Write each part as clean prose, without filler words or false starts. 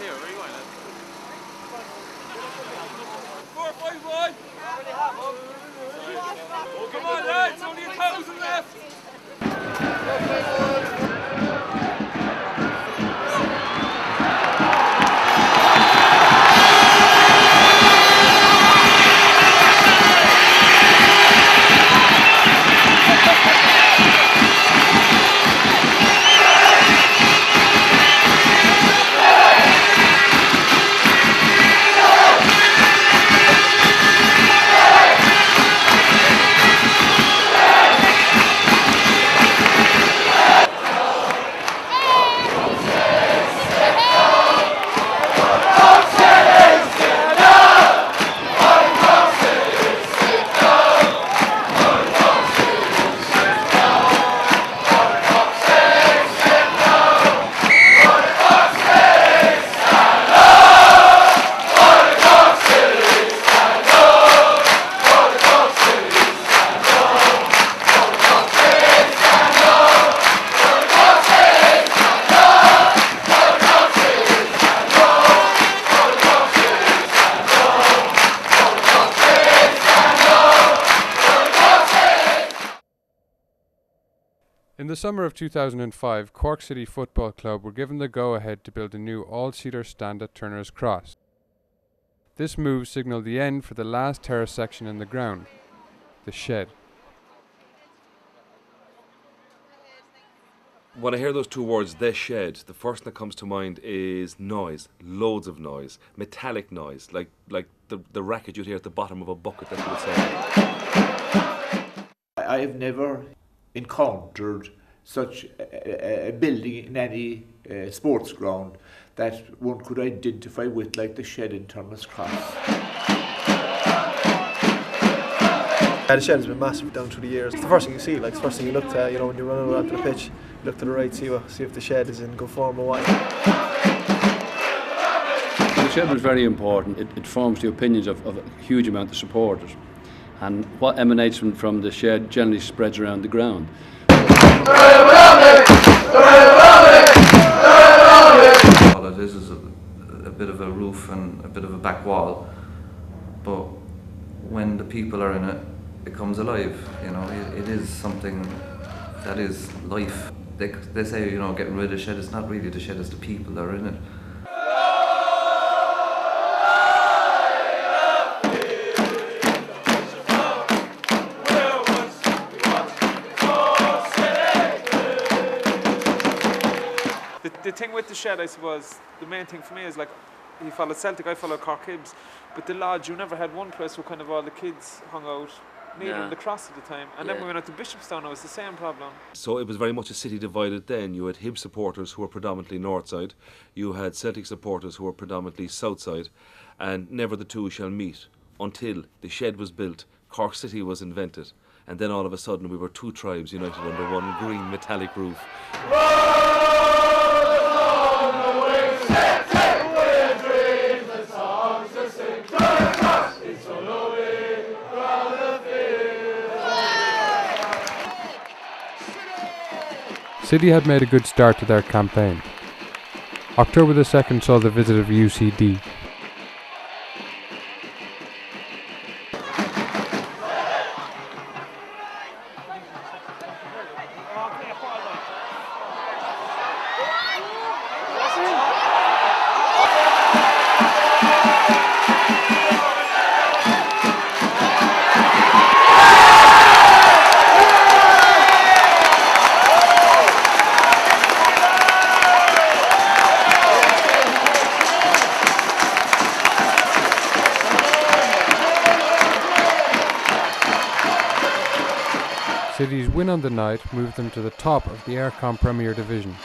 here, rewind it. 4-5-1! Come on lads, only 1,000 left! In the summer of 2005, Cork City Football Club were given the go-ahead to build a new all-seater stand at Turner's Cross. This move signalled the end for the last terrace section in the ground, the shed. When I hear those two words, the shed, the first thing that comes to mind is noise, loads of noise, metallic noise, like the racket you'd hear at the bottom of a bucket, that's what it sounds. I have never encountered such a building in any sports ground that one could identify with, like the shed in Turner's Cross. The shed has been massive down through the years. It's the first thing you see, like it's the first thing you look at, when you're running around to the pitch, you look to the right, see if the shed is in good form or what. The shed was very important. It forms the opinions of a huge amount of supporters. And what emanates from the shed generally spreads around the ground. All it is a bit of a roof and a bit of a back wall, but when the people are in it, it comes alive. It is something that is life. They say, getting rid of the shed, it's not really the shed, it's the people that are in it. The thing with the shed, I suppose, the main thing for me is, like, he followed Celtic, I followed Cork Hibs, but the lodge, you never had one place where kind of all the kids hung out, near the cross at the time, and then when we went out to Bishopstown, it was the same problem. So it was very much a city divided then. You had Hibs supporters who were predominantly north side, you had Celtic supporters who were predominantly south side, and never the two shall meet until the shed was built, Cork City was invented, and then all of a sudden we were two tribes united under one green metallic roof. City had made a good start to their campaign. October the 2nd saw the visit of UCD. City's win on the night moved them to the top of the Aircom Premier Division.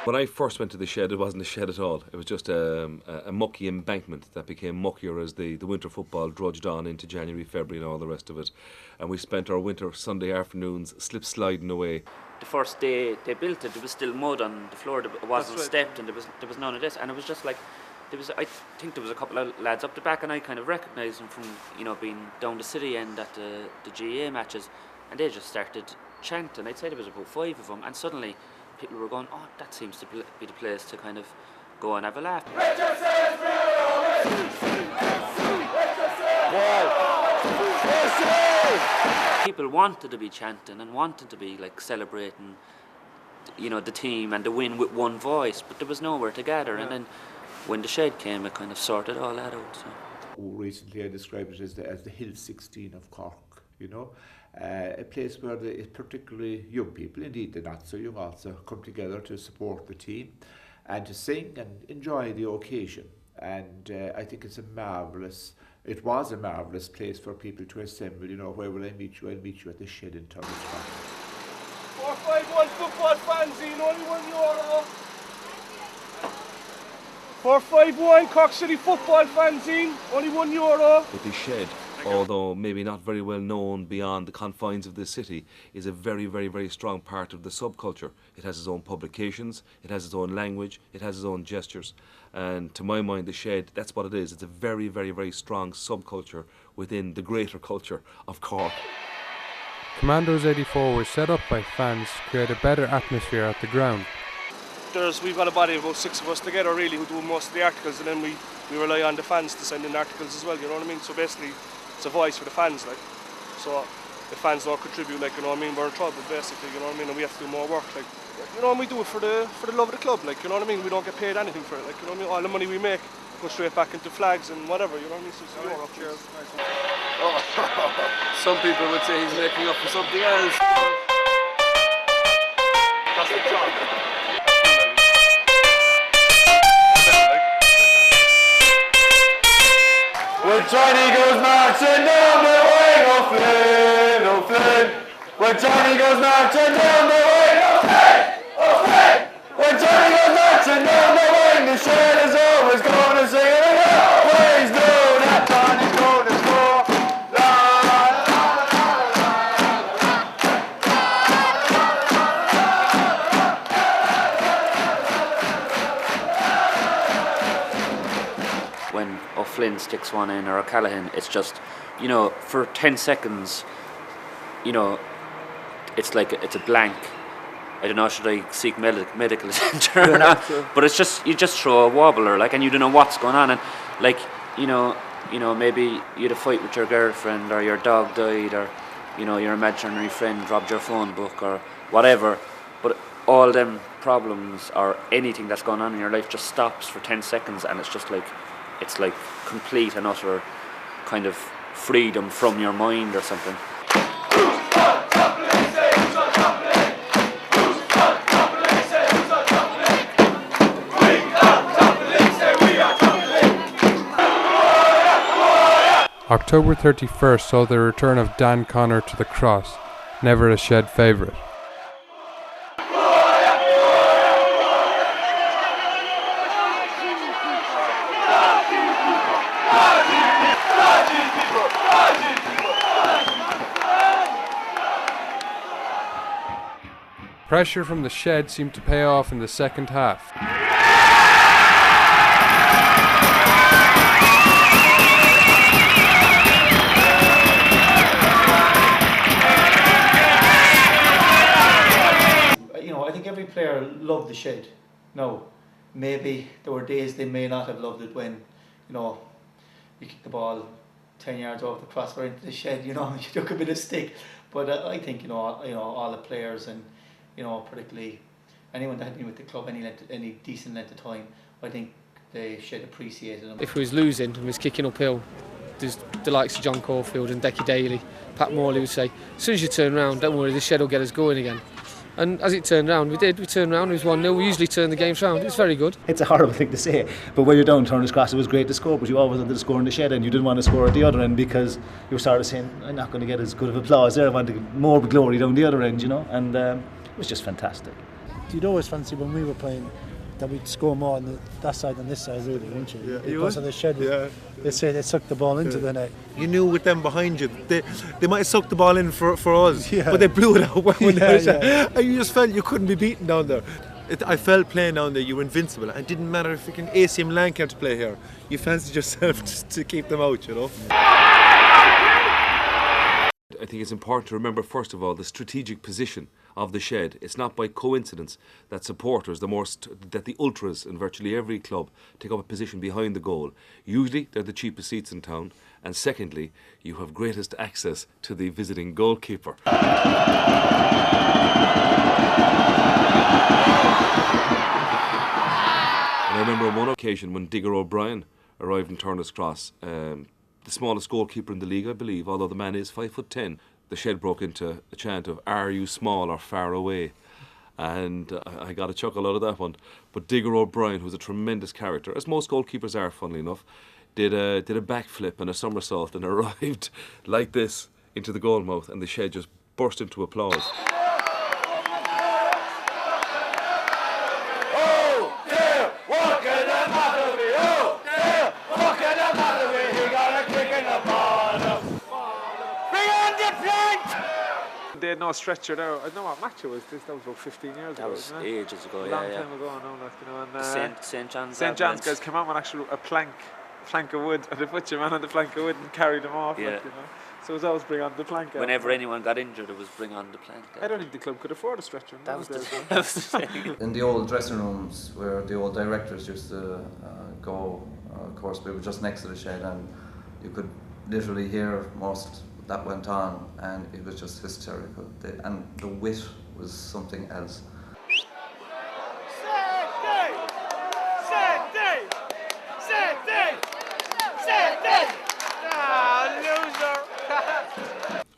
When I first went to the shed, it wasn't a shed at all. It was just a mucky embankment that became muckier as the winter football drudged on into January, February and all the rest of it. And we spent our winter Sunday afternoons slip-sliding away. The first day they built it, there was still mud on the floor, it wasn't stepped, and there was none of this. And it was just like, I think there was a couple of lads up the back, and I kind of recognised them from, being down the city end at the GA matches, and they just started chanting. I'd say there was about 5 of them, and suddenly people were going, oh, that seems to be the place to kind of go and have a laugh. People wanted to be chanting and wanted to be like celebrating, you know, the team and the win with one voice, but there was nowhere to gather. And then when the shed came, it kind of sorted all that out. So. Recently I described it as the Hill 16 of Cork, you know, a place where particularly young people, indeed the not so young also, come together to support the team and to sing and enjoy the occasion. And I think it was a marvellous place for people to assemble, you know, where will I meet you? I'll meet you at the shed in Terraces. 451 football fanzine, only €1. 451 Cork City football fanzine, only €1. But the shed, although maybe not very well known beyond the confines of this city, is a very, very, very strong part of the subculture. It has its own publications, it has its own language, it has its own gestures. And to my mind, the shed, that's what it is. It's a very, very, very strong subculture within the greater culture of Cork. Commandos 84 was set up by fans to create a better atmosphere at the ground. We've got a body of about 6 of us together really who do most of the articles, and then we rely on the fans to send in articles as well, you know what I mean? So basically it's a voice for the fans, like. So if fans don't contribute, like, you know what I mean, we're in trouble basically, you know what I mean, and we have to do more work, like, you know, and we do it for the love of the club, like, you know what I mean, we don't get paid anything for it, like, you know what I mean, all the money we make goes straight back into flags and whatever, you know what I mean, so it's cheers. Some people would say he's making up for something else. That's the job. When Johnny goes marching down the way, oh Flynn, oh Flynn. When Johnny goes marching down the way, oh Flynn, oh Flynn. When Johnny goes marching down the way, the shed is always gonna sing it. Always know that Johnny's gonna score. La la la la. When O'Flynn sticks one in or O'Callaghan, it's just, you know, for 10 seconds, you know, it's like it's a blank. I don't know, should I seek medical attention or not? But it's just, you just throw a wobbler, like, and you don't know what's going on, and like, you know, maybe you had a fight with your girlfriend, or your dog died, or, you know, your imaginary friend robbed your phone book, or whatever. But all them problems or anything that's going on in your life just stops for 10 seconds, and it's just like, it's like complete and utter kind of freedom from your mind or something. October 31st saw the return of Dan Connor to the cross, never a shed favourite. Pressure from the shed seemed to pay off in the second half. You know, I think every player loved the shed. No, maybe there were days they may not have loved it when, you know, you kicked the ball 10 yards off the crossbar into the shed, you know, you took a bit of stick. But I think, you know, all the players and, you know, particularly anyone that had been with the club any decent length of time, I think the shed appreciated them. If we was losing and we was kicking uphill, there's the likes of John Caulfield and Decky Daly, Pat Morley would say, as soon as you turn round, don't worry, the shed will get us going again. And as it turned round, we turned round, it was 1-0, we usually turn the games round, it was very good. It's a horrible thing to say, but when you're down Turner's Cross, it was great to score, but you always wanted to score in the shed end, you didn't want to score at the other end because you were sort of saying, I'm not going to get as good of applause there, I want to get more glory down the other end, you know, and it was just fantastic. You'd always fancy when we were playing that we'd score more on that side than this side, really, wouldn't you? Yeah, because of the shed. Yeah. They say they sucked the ball into the net. You knew with them behind you, they might have sucked the ball in for us, yeah. But they blew it out when yeah. and you just felt you couldn't be beaten down there. I felt playing down there, you were invincible. It didn't matter if freaking AC Milan came to play here. You fancied yourself just to keep them out, you know. I think it's important to remember, first of all, the strategic position of the Shed. It's not by coincidence that supporters, that the ultras in virtually every club take up a position behind the goal. Usually they're the cheapest seats in town, and secondly, you have greatest access to the visiting goalkeeper. And I remember on one occasion when Digger O'Brien arrived in Turner's Cross, the smallest goalkeeper in the league, I believe, although the man is 5'10". The Shed broke into a chant of "Are you small or far away?" And I got a chuckle out of that one. But Digger O'Brien, who's a tremendous character, as most goalkeepers are, funnily enough, did a backflip and a somersault and arrived like this into the goal mouth, and the Shed just burst into applause. They had no stretcher there. I don't know what match it was. That was about 15 years ago. That was ages ago, a long time ago, I know, like, you know. And St. John's guys came out with actually a plank of wood, and they put your man on the plank of wood and carried him off. Yeah. Like, you know. So it was always bring on the plank. Whenever anyone got injured, it was bring on the plank. I don't think the club could afford a stretcher. That was the thing. In the old dressing rooms where the old directors used to go, of course, we were just next to the Shed, and you could literally hear most that went on, and it was just hysterical. And the wit was something else.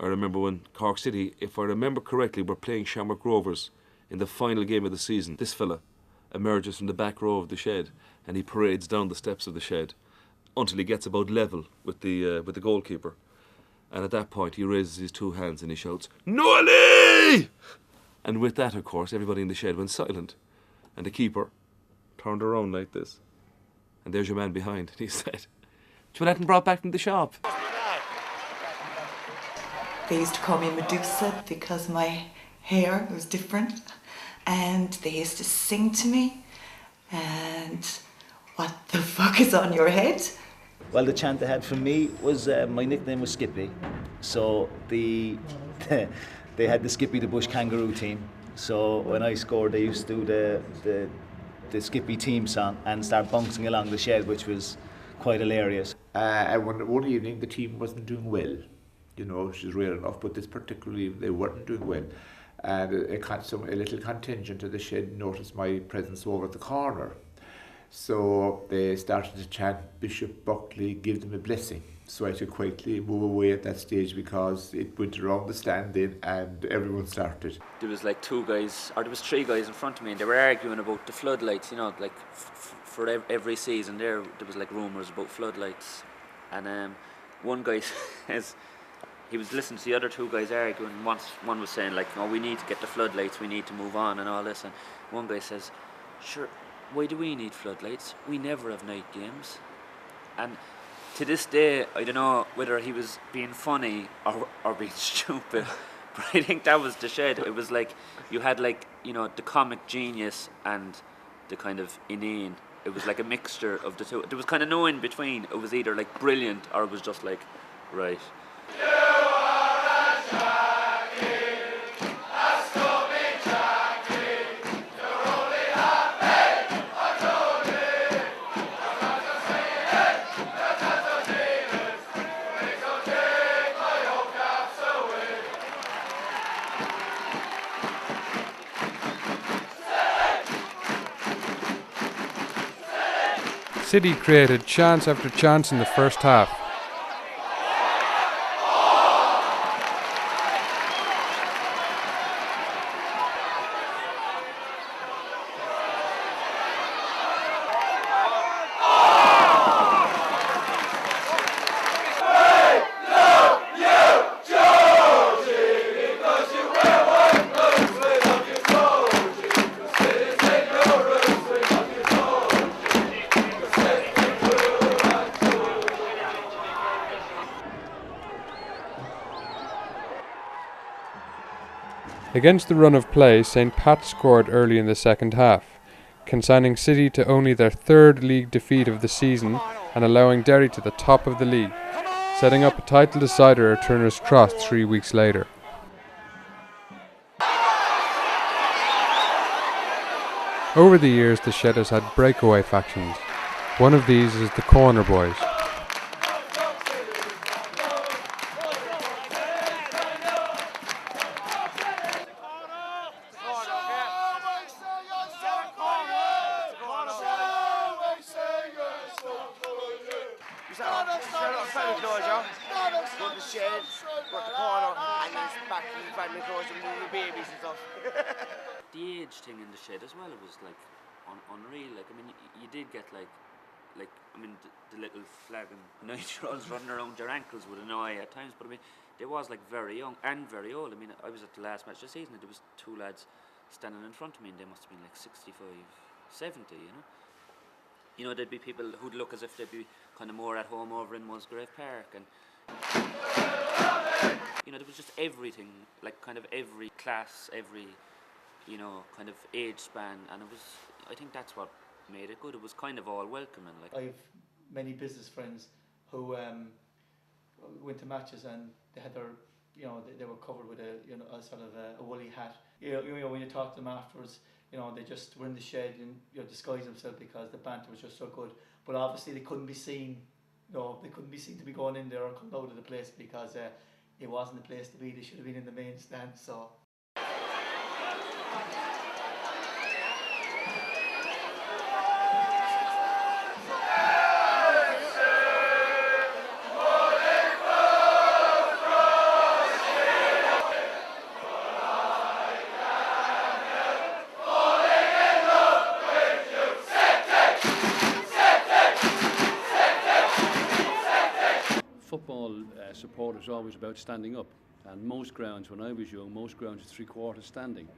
I remember when Cork City, if I remember correctly, were playing Shamrock Rovers in the final game of the season. This fella emerges from the back row of the Shed, and he parades down the steps of the Shed until he gets about level with the goalkeeper. And at that point, he raises his two hands and he shouts, "Noali!" And with that, of course, everybody in the Shed went silent. And the keeper turned around like this. And there's your man behind. And he said, "Do you want that brought back from the shop?" They used to call me Medusa because my hair was different. And they used to sing to me. And what the fuck is on your head? Well, the chant they had for me was, my nickname was Skippy. So they had the Skippy the Bush Kangaroo team. So when I scored, they used to do the Skippy team song and start bouncing along the Shed, which was quite hilarious. And one evening, the team wasn't doing well. You know, which is rare enough, but this particular evening, they weren't doing well. And a little contingent of the Shed noticed my presence over at the corner. So they started to chant, "Bishop Buckley, give them a blessing." So I had to quietly move away at that stage because it went around the stand in and everyone started. There was like there was three guys in front of me, and they were arguing about the floodlights, you know, like for every season there was like rumours about floodlights. And one guy says, he was listening to the other two guys arguing. One was saying like, "Oh, we need to get the floodlights, we need to move on," and all this. And one guy says, "Sure, why do we need floodlights? We never have night games." And to this day, I don't know whether he was being funny or being stupid, but I think that was the Shed. It was like, you had like, you know, the comic genius and the kind of inane. It was like a mixture of the two. There was kind of no in between. It was either like brilliant or it was just like, right. City created chance after chance in the first half. Against the run of play, St. Pat scored early in the second half, consigning City to only their third league defeat of the season and allowing Derry to the top of the league, setting up a title decider at Turner's Cross 3 weeks later. Over the years, the shed has had breakaway factions. One of these is the Corner Boys. The age thing in the shed as well, it was like unreal. Like, I mean, you did get like I mean, the little flagging 9-year-olds running around their ankles would annoy at times, but I mean, they was like very young and very old. I mean, I was at the last match of the season and there was two lads standing in front of me and they must have been like 65, 70, you know. You know, there'd be people who'd look as if they'd be kind of more at home over in Musgrave Park, and you know, there was just everything, like kind of every class, every, you know, kind of age span, and it was, I think that's what made it good. It was kind of all welcoming. Like, I've many business friends who went to matches and they had their, you know, they were covered with a, you know, a sort of a woolly hat. You know, when you talk to them afterwards, you know, they just were in the shed and, you know, disguised themselves because the banter was just so good. But obviously they couldn't be seen, you know, they couldn't be seen to be going in there or coming out of the place because it wasn't the place to be. They should have been in the main stand. So. Football support is always about standing up, and most grounds, when I was young, most grounds were 3/4 standing,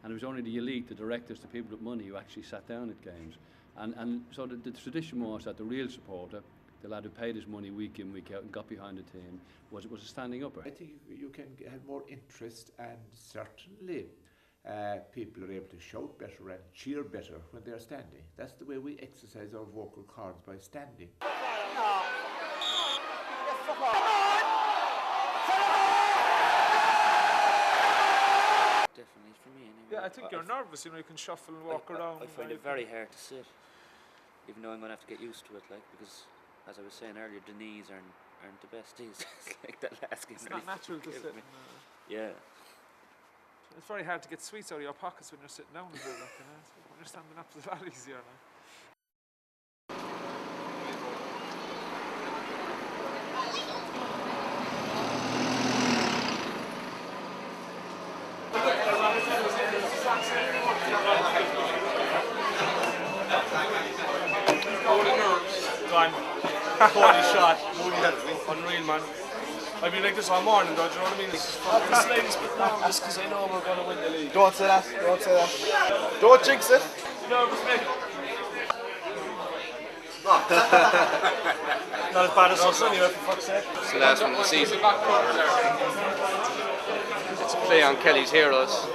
and it was only the elite, the directors, the people with money who actually sat down at games, and so the tradition was that the real supporter, the lad who paid his money week in, week out and got behind the team, was a standing upper. I think you can have more interest, and certainly people are able to shout better and cheer better when they're standing. That's the way we exercise our vocal cords, by standing. definitely for me anyway. Yeah, I think you're nervous, you know, you can shuffle and walk around. I find it very hard to sit, even though I'm going to have to get used to it, like, because, as I was saying earlier, the knees aren't the best days. It's like that last game. It's not natural to sit. Yeah. It's very hard to get sweets out of your pockets when you're sitting down as well, like, you know. When you're standing up, it's a lot easier now. Holy shot. Unreal, man. I've been like this all morning, though, do you know what I mean? This is just because I know we're going to win the league. Don't say that, don't say that. Don't jinx it. Nervous, mate. Not as bad as us anyway, for fuck's sake. It's the last one of the season. It's a play on Kelly's Heroes,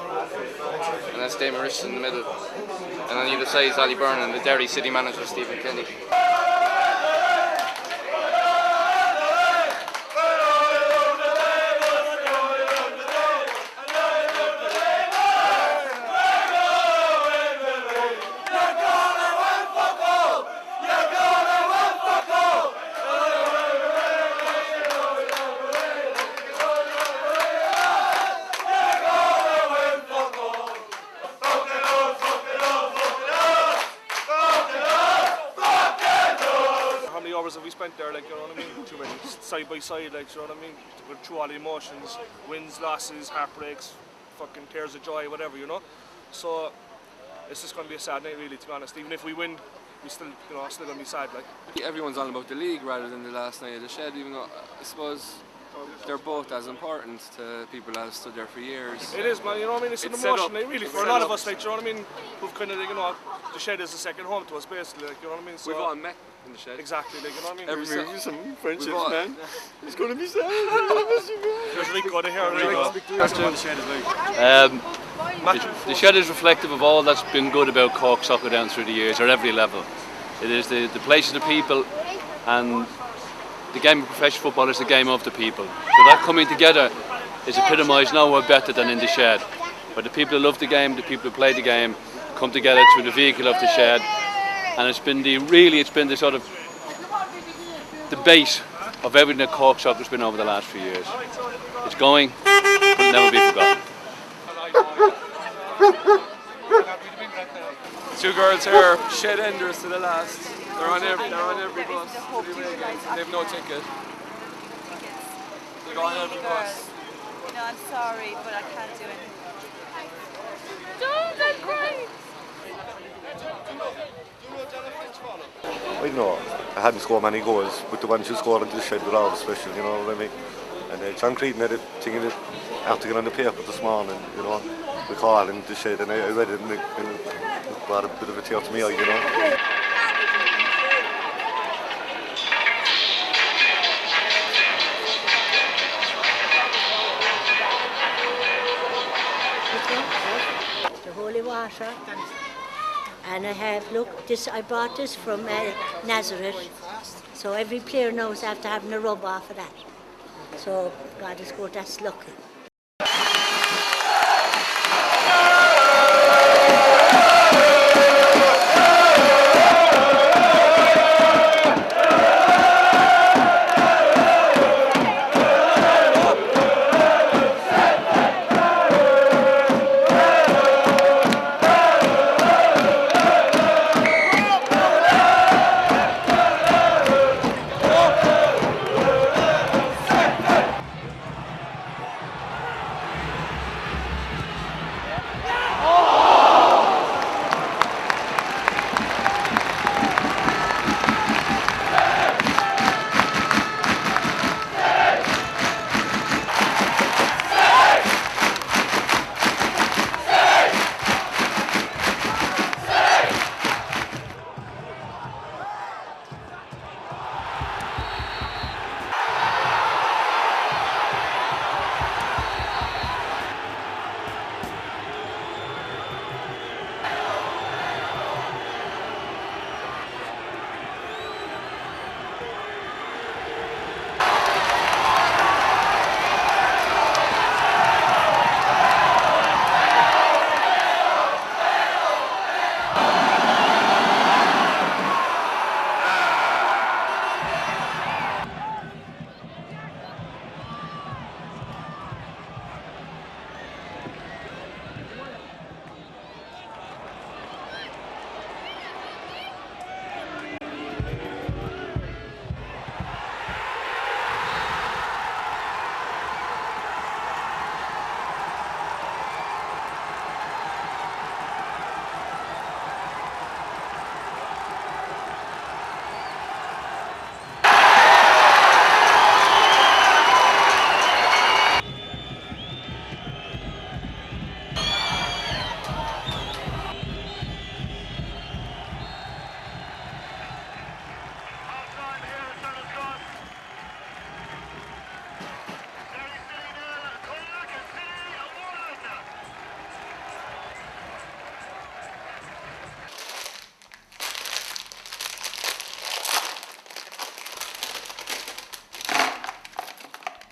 and that's Damon Richardson in the middle. And on either side is Ali Byrne and the Derry City manager Stephen Kenny. That we spent there, like, you know what I mean, side by side, like, you know what I mean, through all the emotions, wins, losses, heartbreaks, fucking tears of joy, whatever, you know. So it's just going to be a sad night, really, to be honest. Even if we win, we still, you know, still going to be sad, like. Everyone's on about the league rather than the last night of the shed, even though I suppose they're both as important to people that have stood there for years. It is, man, you know what I mean, it's an emotion, like, really, for a lot of us, like, you know what I mean, who've kind of, like, you know, the shed is a second home to us, basically, like, you know what I mean. So we've all met in the shed. Exactly, like, you know what I mean. Every move, some friendships, man. It's going to be sad. There's Rico to here, Rico. The shed is reflective of all that's been good about Cork soccer down through the years, at every level. It is the place of the people, and the game of professional football is the game of the people. So that coming together is epitomised nowhere better than in the shed. But the people who love the game, the people who play the game, come together through the vehicle of the shed, and it's been the sort of the base of everything that Cork Soccer's been over the last few years. It's going, but it'll never be forgotten. Two girls here, shed enders to the last. They're on every bus. They have no ticket. They go on every bus. No, I'm sorry, but I can't do it. Don't, I'm crying. I don't know, I hadn't scored many goals, but the ones who scored into the shed were always special, you know what I mean? And John Creedon had a thing in it after getting on the paper this morning, you know, the call in the shed, and I read it and it brought a bit of a tear to me eye, you know. The holy water, and I have, look, I brought this from Nazareth, so every player knows after having a rub off of that. So God is good, that's lucky.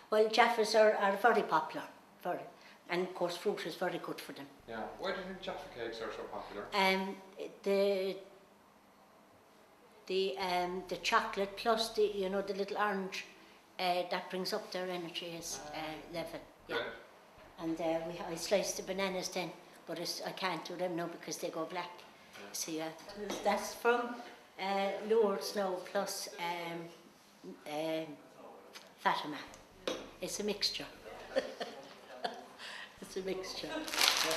Well, Jaffas are very popular, and of course fruit is very good for them. Yeah. Why do you think Jaffa cakes are so popular? The chocolate plus the the little orange that brings up their energy level. Yeah. And I slice the bananas then, but I can't do them now because they go black. Yeah. So that's from Lower Snow plus Fatima. It's a mixture. It's a mixture. Yeah.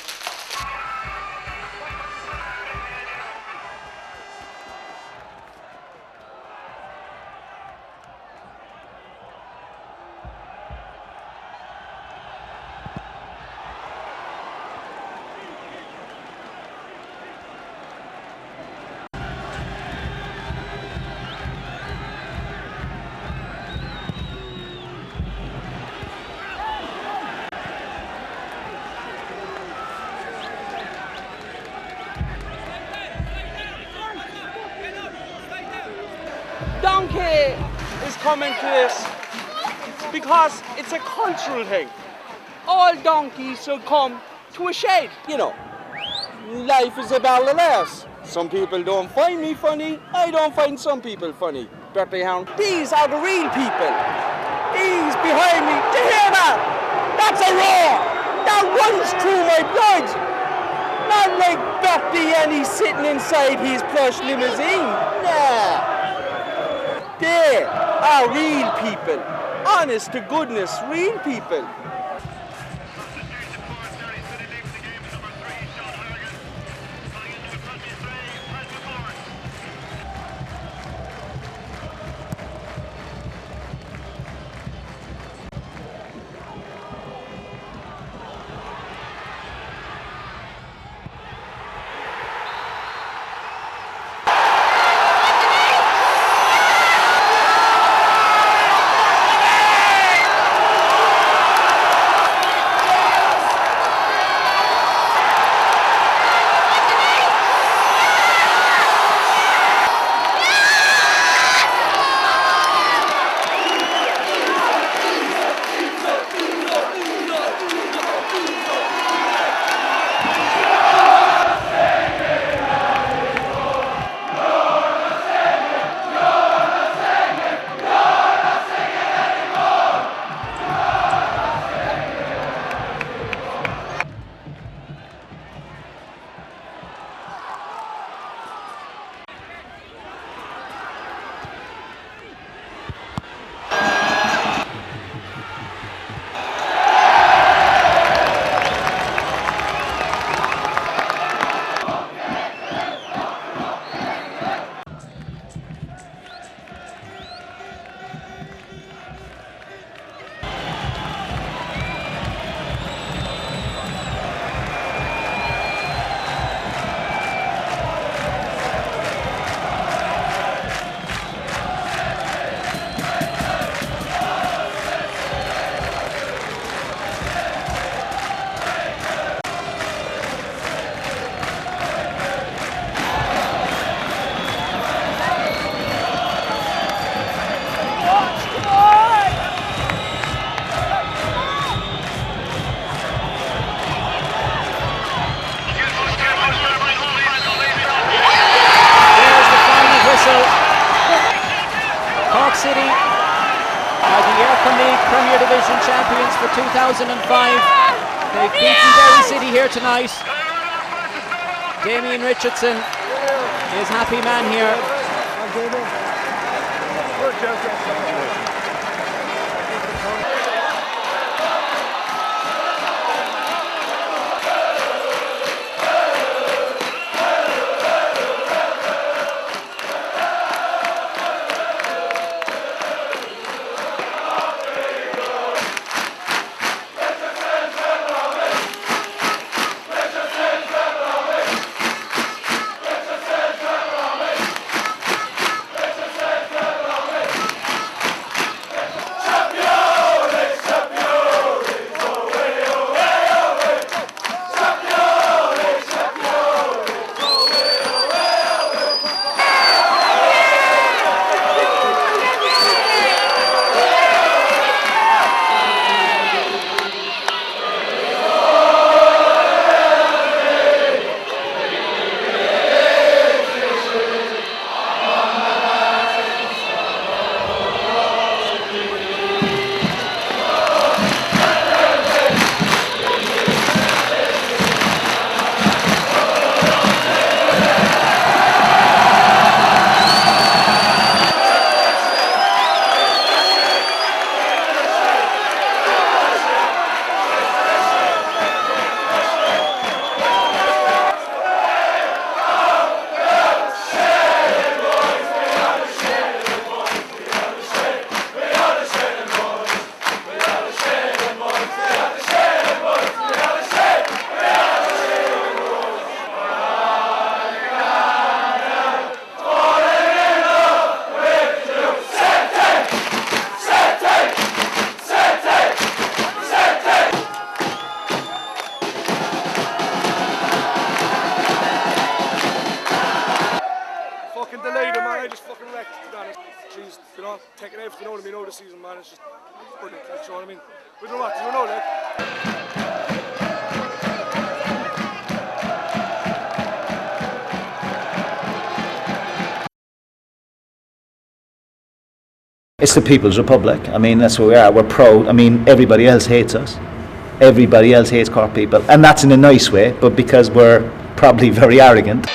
Donkey is coming to this because it's a cultural thing. All donkeys should come to a shed, life is a barrel of laughs. Some people don't find me funny, I don't find some people funny. Bertie Hound, these are the real people. These behind me, do you hear that? That's a roar! That runs through my blood! Not like Bertie and he's sitting inside his plush limousine. Nah. They are real people. Honest to goodness, real people. Cork City are the Aircon League Premier Division champions for 2005. They've beaten Derry City here tonight. Damien Richardson is happy man here. Taking everything out of me now this season, man. It's just brilliant, you know what I mean? We don't know what to do now, like. It's the People's Republic. I mean, that's what we are. We're proud. I mean, everybody else hates us. Everybody else hates Cork people. And that's in a nice way, but because we're probably very arrogant.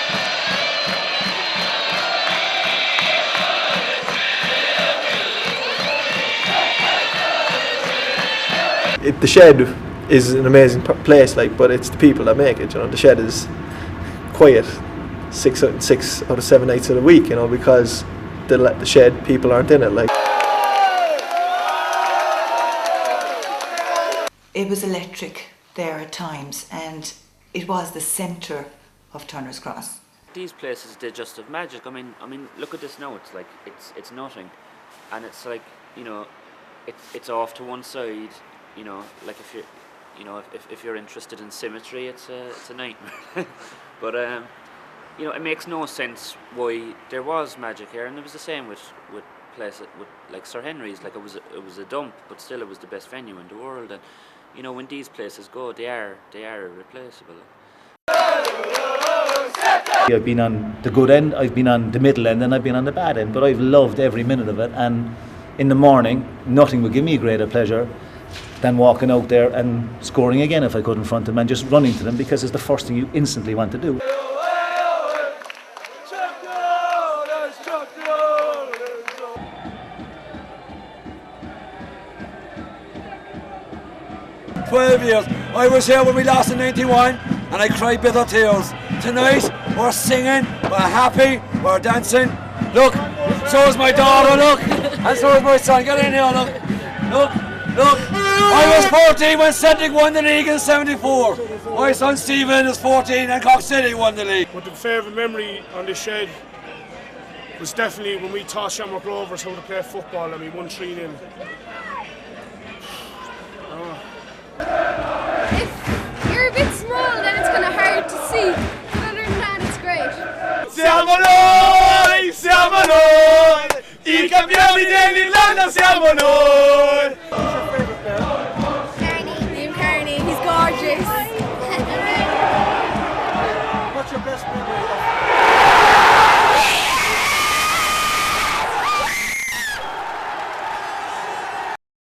The Shed is an amazing place, like, but it's the people that make it. You know, the Shed is quiet 6 out of 7 nights of the week. You know, because the Shed people aren't in it. Like, it was electric there at times, and it was the centre of Turner's Cross. These places, they just have magic. I mean, look at this now. It's like it's nothing, and it's like, you know, it's off to one side. You know, like if you're interested in symmetry, it's a nightmare. But you know, it makes no sense why there was magic here, and it was the same with places with like Sir Henry's. Like it was a dump, but still it was the best venue in the world. And you know, when these places go, they are irreplaceable. I've been on the good end, I've been on the middle end, and I've been on the bad end. But I've loved every minute of it. And in the morning, nothing would give me greater pleasure than walking out there and scoring again if I could in front of them, and just running to them, because it's the first thing you instantly want to do. Years. I was here when we lost in 91 and I cried bitter tears. Tonight we're singing, we're happy, we're dancing. Look, so is my daughter, look, and so is my son. Get in here, look. I was 14 when Celtic won the league in 74. My son Stephen is 14 and Cork City won the league. But the favourite memory on the Shed was definitely when we taught Shamrock Rovers how to play football and we won 3-0. If you're a bit small, then it's kind of hard to see, but other than that, it's great. Siamo noi, i campioni dell'Irlanda, siamo noi.